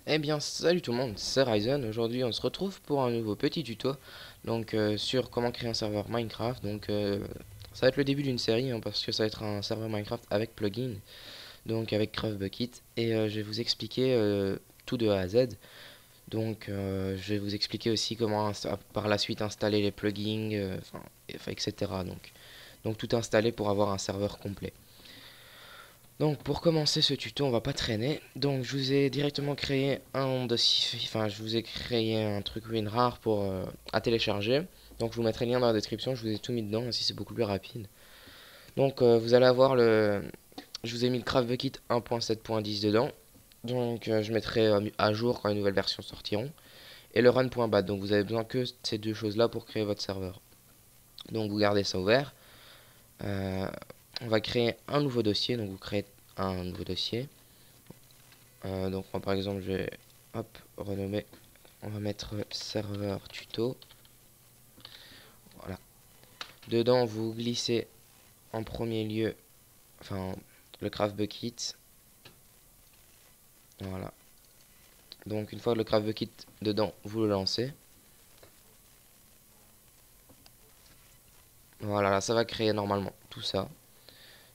Eh bien salut tout le monde, c'est Ryzen. Aujourd'hui on se retrouve pour un nouveau petit tuto sur comment créer un serveur Minecraft. Ça va être le début d'une série parce que ça va être un serveur Minecraft avec plugin, donc avec CraftBucket, et je vais vous expliquer tout de A à Z. Je vais vous expliquer aussi comment par la suite installer les plugins, etc. Donc tout installer pour avoir un serveur complet. Donc pour commencer ce tuto, on va pas traîner. Donc je vous ai directement créé un dossier, je vous ai créé un truc WinRAR pour à télécharger. Donc je vous mettrai le lien dans la description, je vous ai tout mis dedans, ainsi c'est beaucoup plus rapide. Vous allez avoir je vous ai mis le CraftBucket 1.7.10 dedans. Je mettrai à jour quand les nouvelles versions sortiront. Et le run.bat, donc vous avez besoin que de ces deux choses là pour créer votre serveur. Donc vous gardez ça ouvert. On va créer un nouveau dossier, donc vous créez un nouveau dossier. Moi, par exemple je vais renommer, on va mettre serveur tuto. Voilà. Dedans vous glissez en premier lieu le CraftBucket. Voilà. Donc une fois le CraftBucket dedans, vous le lancez. Voilà, là, ça va créer normalement tout ça.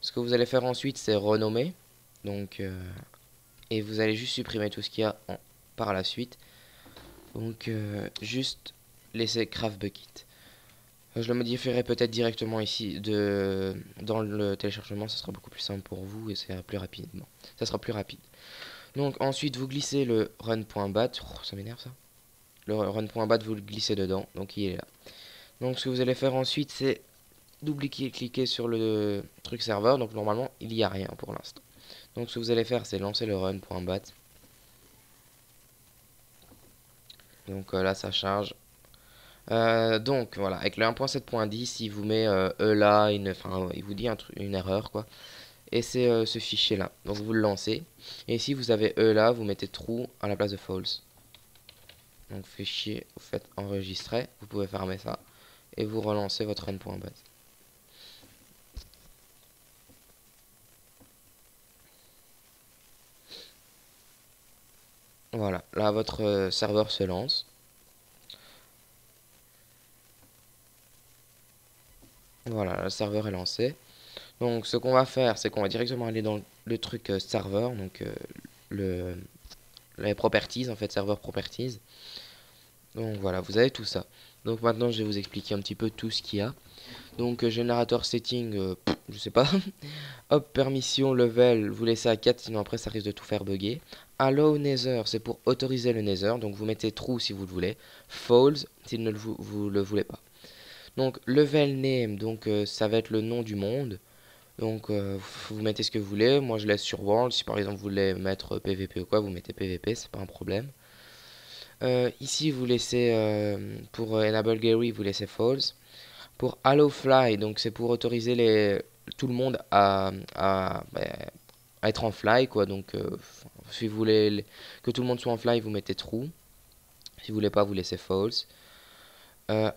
Ce que vous allez faire ensuite, c'est renommer. Et vous allez juste supprimer tout ce qu'il y a par la suite. Juste laisser CraftBucket. Je le modifierai peut-être directement ici dans le téléchargement, ça sera beaucoup plus simple pour vous et c'est plus rapide. Bon, ça sera plus rapide. Donc ensuite vous glissez le run.bat. Ça m'énerve ça. Le run.bat vous le glissez dedans, donc il est là. Donc ce que vous allez faire ensuite, c'est cliquer sur le truc serveur. Donc normalement il n'y a rien pour l'instant. Donc ce que vous allez faire, c'est lancer le run.bat. Là ça charge. Voilà, avec le 1.7.10 il vous met là, il vous dit une erreur quoi. Et c'est ce fichier là, donc vous le lancez. Et si vous avez là, vous mettez true à la place de false. Donc fichier, vous faites enregistrer, vous pouvez fermer ça. Et vous relancez votre run.bat. Voilà, là votre serveur se lance. Voilà, le serveur est lancé. Donc ce qu'on va faire, c'est qu'on va directement aller dans le truc serveur, les properties, en fait, serveur properties. Donc voilà, vous avez tout ça. Donc maintenant, je vais vous expliquer un petit peu tout ce qu'il y a. Générateur setting, je sais pas. Hop, permission level, vous laissez à 4, sinon après ça risque de tout faire bugger. Allow nether, c'est pour autoriser le nether, donc vous mettez true si vous le voulez. False si vous le voulez pas. Donc level name, ça va être le nom du monde. Vous mettez ce que vous voulez. Moi je laisse sur world. Si par exemple vous voulez mettre PVP ou quoi, vous mettez PVP, c'est pas un problème. Ici vous laissez pour enable Gary, vous laissez false. Pour allow fly, donc c'est pour autoriser tout le monde à être en fly quoi. Si vous voulez que tout le monde soit en fly, vous mettez true. Si vous voulez pas, vous laissez false.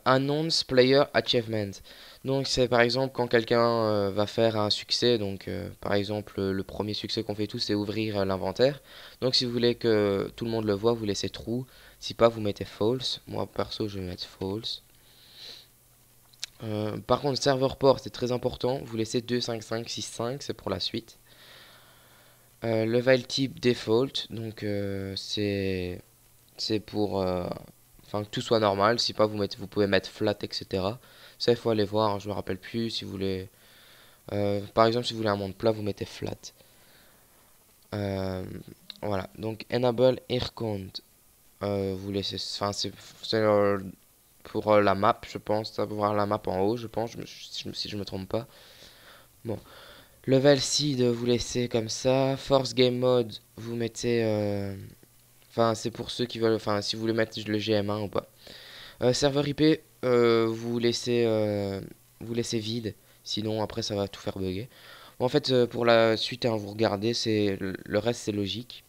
Announce player achievement. Donc c'est par exemple quand quelqu'un va faire un succès. Par exemple le premier succès qu'on fait tous, c'est ouvrir l'inventaire. Donc si vous voulez que tout le monde le voit, vous laissez true. Si pas, vous mettez false. Moi perso je vais mettre false. Par contre serveur port c'est très important. Vous laissez 25565, c'est pour la suite. Level type default. C'est pour que tout soit normal. Si pas, vous pouvez mettre flat, etc. Ça, il faut aller voir, hein, je me rappelle plus. Si vous voulez, par exemple, si vous voulez un monde plat, vous mettez flat. Voilà. Donc, enable air count. Vous laissez, c'est pour la map, je pense. Ça va voir la map en haut, je pense, si je me trompe pas. Bon. Level seed, vous laissez comme ça. Force game mode, vous mettez. C'est pour ceux qui veulent. Si vous voulez mettre le GM1 ou pas. Serveur IP, vous laissez vide. Sinon, après, ça va tout faire bugger. Bon, en fait, pour la suite, hein, vous regardez, le reste, c'est logique.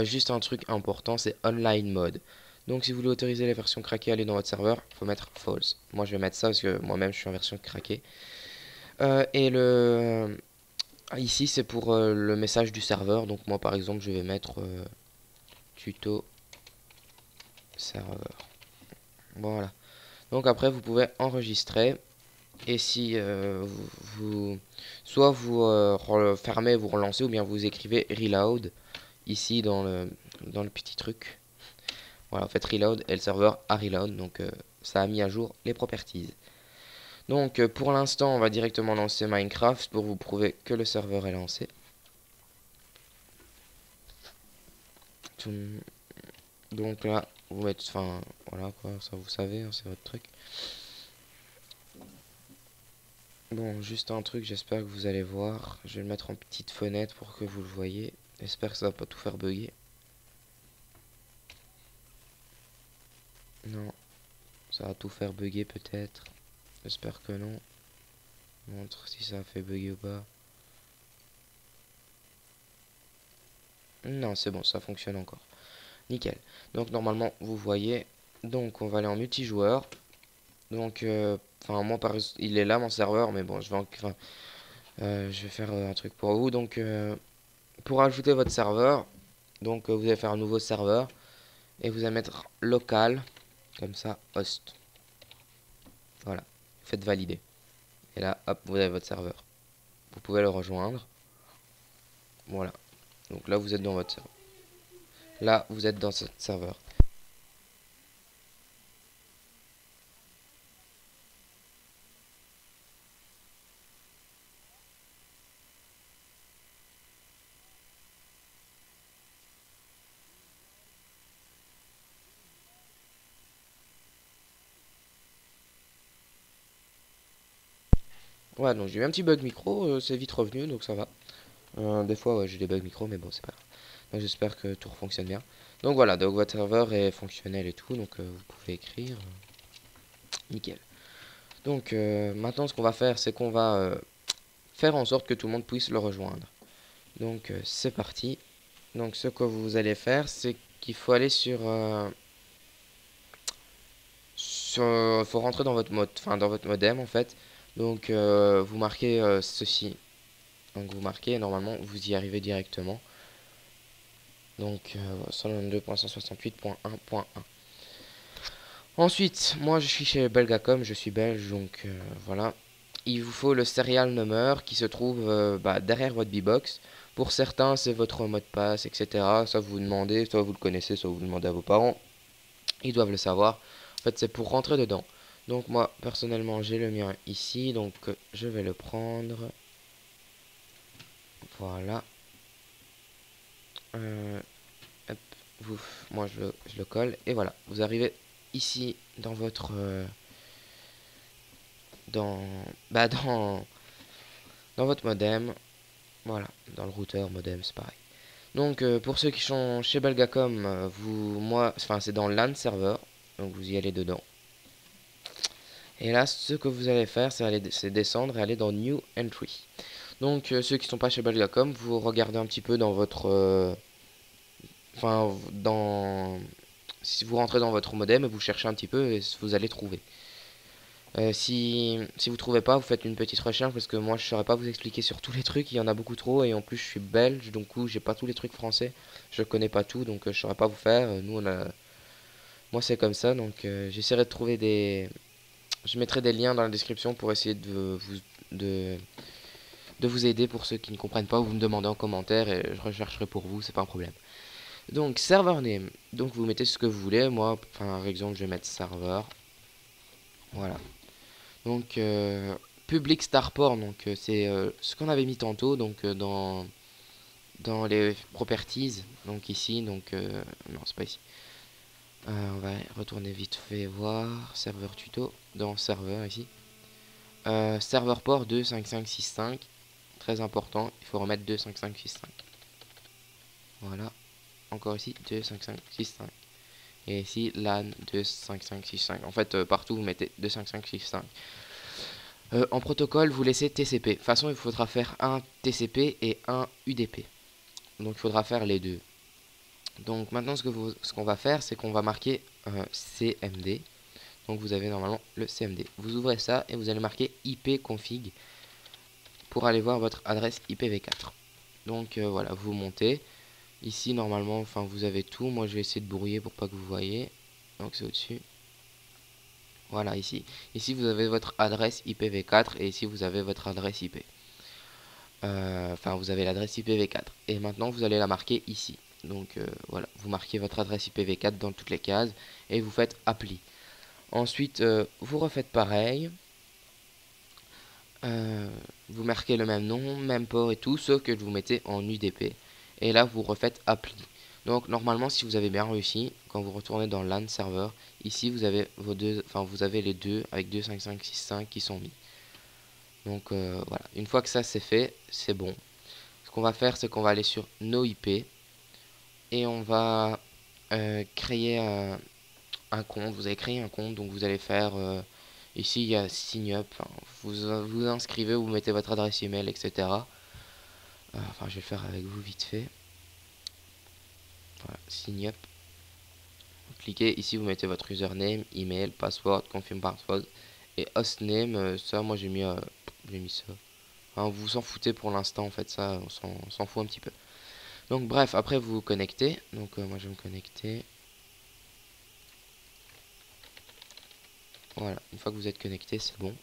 Juste un truc important, c'est online mode. Donc si vous voulez autoriser les versions craquées à aller dans votre serveur, il faut mettre false. Moi je vais mettre ça parce que moi-même je suis en version craquée. Et le ici c'est pour le message du serveur. Donc moi par exemple je vais mettre tuto serveur. Voilà. Donc après vous pouvez enregistrer. Et si soit vous fermez, vous relancez, ou bien vous écrivez reload ici dans le petit truc. Voilà, faites reload et le serveur a reload, donc ça a mis à jour les properties. Donc pour l'instant, on va directement lancer Minecraft pour vous prouver que le serveur est lancé. Donc là, vous mettez, enfin voilà quoi, ça vous savez, hein, c'est votre truc. Bon, juste un truc, j'espère que vous allez voir. Je vais le mettre en petite fenêtre pour que vous le voyez. J'espère que ça va pas tout faire bugger. Non, ça va tout faire bugger peut-être. J'espère que non. Montre si ça a fait bugger ou pas. Non, c'est bon, ça fonctionne encore. Nickel. Donc normalement, vous voyez. Donc on va aller en multijoueur. Donc, enfin moi, il est là mon serveur, mais bon, je vais faire un truc pour vous. Donc, pour ajouter votre serveur, donc vous allez faire un nouveau serveur et vous allez mettre local, comme ça, host. Voilà, faites valider. Et là, hop, vous avez votre serveur. Vous pouvez le rejoindre. Voilà. Donc là, vous êtes dans votre serveur. Là, vous êtes dans ce serveur. Ouais, donc j'ai eu un petit bug micro, c'est vite revenu, donc ça va. Des fois, ouais, j'ai des bugs micro, mais bon, c'est pas grave. Donc j'espère que tout fonctionne bien. Donc voilà, donc votre serveur est fonctionnel et tout, donc vous pouvez écrire. Nickel. Donc maintenant, ce qu'on va faire, c'est qu'on va faire en sorte que tout le monde puisse le rejoindre. Donc c'est parti. Donc ce que vous allez faire, c'est qu'il faut aller faut rentrer dans votre mode, enfin dans votre modem en fait. Donc vous marquez ceci. Donc vous marquez, normalement vous y arrivez directement. Donc 192.168.1.1. Ensuite, moi je suis chez Belgacom, je suis belge, donc voilà. Il vous faut le serial number qui se trouve derrière votre B-Box. Pour certains, c'est votre mot de passe, etc. Ça vous demandez, soit vous le connaissez, soit vous le demandez à vos parents. Ils doivent le savoir. En fait, c'est pour rentrer dedans. Donc moi, personnellement, j'ai le mien ici, donc je vais le prendre. Voilà. Hop, moi je le colle et voilà. Vous arrivez ici dans votre dans bah dans votre modem. Voilà, dans le routeur modem, c'est pareil. Donc pour ceux qui sont chez Belgacom, enfin c'est dans LAN serveur, donc vous y allez dedans. Et là, ce que vous allez faire, c'est descendre et aller dans New Entry. Donc ceux qui sont pas chez Belgacom, vous regardez un petit peu dans votre, si vous rentrez dans votre modem, vous cherchez un petit peu et vous allez trouver. Si vous trouvez pas, vous faites une petite recherche parce que moi je saurais pas vous expliquer sur tous les trucs, il y en a beaucoup trop et en plus je suis belge donc j'ai pas tous les trucs français, je connais pas tout donc je saurais pas vous faire. Moi c'est comme ça donc j'essaierai de trouver je mettrai des liens dans la description pour essayer de, de vous aider pour ceux qui ne comprennent pas ou vous me demandez en commentaire et je rechercherai pour vous, c'est pas un problème. Donc server name, donc vous mettez ce que vous voulez, moi par exemple je vais mettre serveur, voilà. Donc public starport, donc c'est ce qu'on avait mis tantôt, donc dans les properties, donc ici, donc non c'est pas ici. On va retourner vite fait voir serveur tuto dans serveur ici. Serveur port 25565, très important, il faut remettre 25565. Voilà, encore ici 25565. Et ici LAN 25565. En fait, partout vous mettez 25565. En protocole, vous laissez TCP. De toute façon, il faudra faire un TCP et un UDP. Donc, il faudra faire les deux. Donc maintenant ce qu'on va faire, c'est qu'on va marquer CMD. Donc vous avez normalement le CMD. Vous ouvrez ça et vous allez marquer IP config pour aller voir votre adresse IPv4. Donc voilà, vous montez. Ici normalement, enfin vous avez tout. Moi je vais essayer de brouiller pour pas que vous voyez. Donc c'est au-dessus. Voilà ici. Ici vous avez votre adresse IPv4 et ici vous avez votre adresse IP. Enfin vous avez l'adresse IPv4. Et maintenant vous allez la marquer ici. Donc voilà, vous marquez votre adresse IPv4 dans toutes les cases et vous faites appli. Ensuite vous refaites pareil. Vous marquez le même nom, même port et tout, sauf que vous mettez en UDP. Et là, vous refaites appli. Donc normalement, si vous avez bien réussi, quand vous retournez dans LAN serveur, ici vous avez vos deux, enfin vous avez les deux avec 25565 qui sont mis. Donc voilà, une fois que ça c'est fait, c'est bon. Ce qu'on va faire, c'est qu'on va aller sur nos IP et on va créer un compte. Vous allez créer un compte, donc vous allez faire ici il y a sign up, enfin, vous inscrivez, vous mettez votre adresse email, etc. Enfin je vais le faire avec vous vite fait. Voilà, sign up. Vous cliquez ici, vous mettez votre username, email, password, confirm password et hostname. Ça moi j'ai mis ça. Enfin, vous s'en foutez pour l'instant en fait, ça on s'en fout un petit peu. Donc bref, après vous vous connectez. Donc moi je vais me connecter. Voilà, une fois que vous êtes connecté, c'est bon.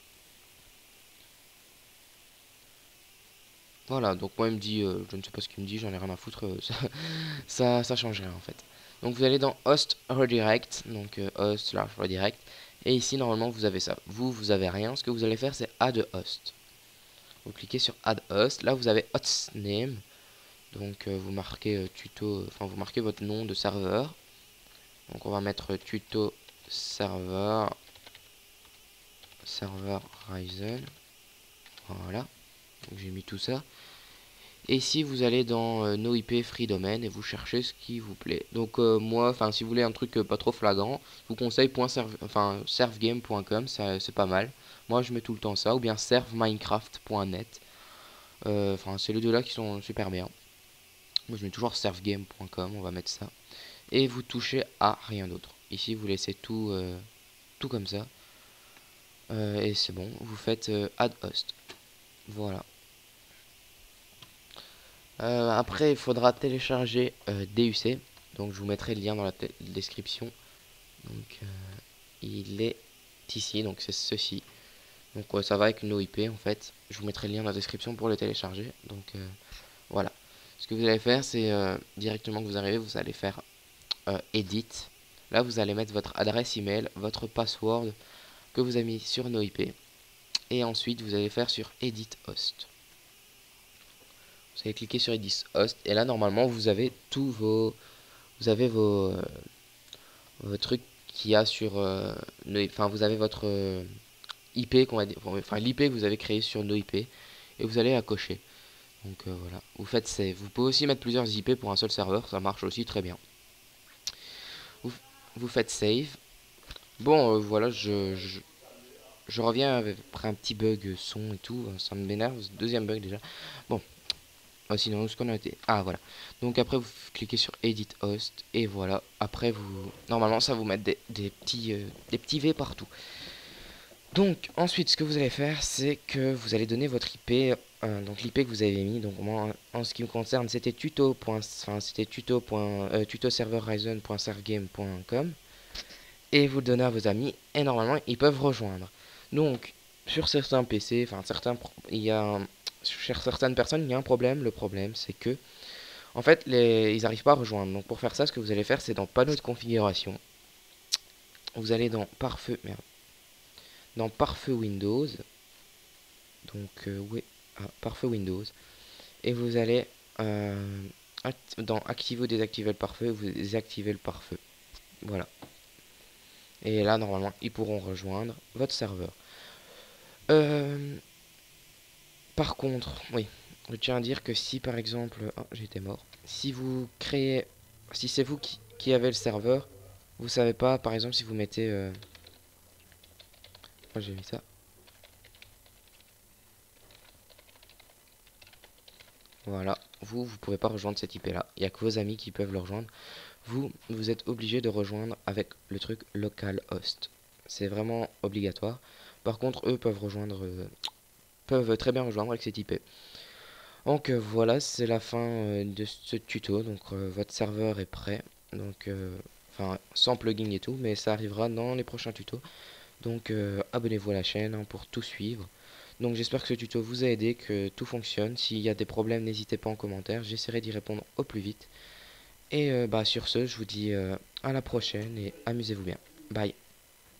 Voilà, donc moi il me dit, je ne sais pas ce qu'il me dit, j'en ai rien à foutre, ça change rien en fait. Donc vous allez dans Host Redirect, donc host/redirect, et ici normalement vous avez ça. Vous avez rien, ce que vous allez faire c'est Add Host. Vous cliquez sur Add Host, là vous avez Hostname, donc vous marquez tuto, enfin vous marquez votre nom de serveur. Donc on va mettre tuto serveur Ryzen, voilà, donc j'ai mis tout ça. Et ici vous allez dans No IP Free Domain et vous cherchez ce qui vous plaît. Donc moi, enfin si vous voulez un truc pas trop flagrant, je vous conseille servegame.com, c'est pas mal. Moi je mets tout le temps ça, ou bien serveminecraft.net. Enfin c'est les deux là qui sont super bien. Moi je mets toujours servegame.com, on va mettre ça. Et vous touchez à rien d'autre. Ici vous laissez tout, tout comme ça. Et c'est bon, vous faites add host. Voilà. Après, il faudra télécharger DUC. Donc, je vous mettrai le lien dans la description. Donc, il est ici. Donc, c'est ceci. Donc, ça va avec nos IP en fait. Je vous mettrai le lien dans la description pour le télécharger. Donc, voilà. Ce que vous allez faire, c'est directement que vous arrivez, vous allez faire Edit. Là, vous allez mettre votre adresse email, votre password que vous avez mis sur nos IP. Et ensuite, vous allez faire sur Edit Host. Vous allez cliquer sur Edit Host et là normalement vous avez tous vos vos trucs qu'il y a sur enfin vous avez votre IP qu'on va dire, enfin l'IP que vous avez créé sur nos IP et vous allez la cocher. Donc voilà, vous faites save. Vous pouvez aussi mettre plusieurs IP pour un seul serveur, ça marche aussi très bien. Vous faites save. Bon voilà, je reviens après un petit bug son et tout, ça m'énerve, deuxième bug déjà. Bon, sinon, ce qu'on a été. Ah, voilà. Donc, après, vous cliquez sur Edit Host. Et voilà. Après, vous. Normalement, ça vous met des petits V partout. Donc, ensuite, ce que vous allez faire, c'est que vous allez donner votre IP. Donc, l'IP que vous avez mis. Donc, moi, en ce qui me concerne, c'était tuto. Enfin, c'était tuto-server-ryzen.servegame.com. Et vous le donnez à vos amis. Et normalement, ils peuvent rejoindre. Donc, sur certains PC, enfin, il y a. Sur certaines personnes, il y a un problème. Le problème, c'est que en fait, ils n'arrivent pas à rejoindre. Donc pour faire ça, ce que vous allez faire, c'est dans panneau de configuration. Vous allez dans pare-feu, merde, dans pare-feu Windows. Donc oui, pare-feu Windows. Et vous allez dans activer ou désactiver le pare-feu, vous désactivez le pare-feu. Voilà. Et là, normalement, ils pourront rejoindre votre serveur. Par contre, oui, je tiens à dire que si par exemple, j'étais mort. Si vous créez, si c'est vous qui avez le serveur, vous savez pas, par exemple, si vous mettez, moi j'ai mis ça. Voilà, vous pouvez pas rejoindre cette IP là. Il n'y a que vos amis qui peuvent le rejoindre. Vous êtes obligé de rejoindre avec le truc localhost. C'est vraiment obligatoire. Par contre, eux peuvent très bien rejoindre avec cette IP. Donc voilà, c'est la fin de ce tuto. Donc votre serveur est prêt. Donc enfin sans plugin et tout, mais ça arrivera dans les prochains tutos. Donc abonnez-vous à la chaîne hein, pour tout suivre. Donc j'espère que ce tuto vous a aidé, que tout fonctionne. S'il y a des problèmes, n'hésitez pas en commentaire. J'essaierai d'y répondre au plus vite. Et bah sur ce, je vous dis à la prochaine et amusez-vous bien. Bye.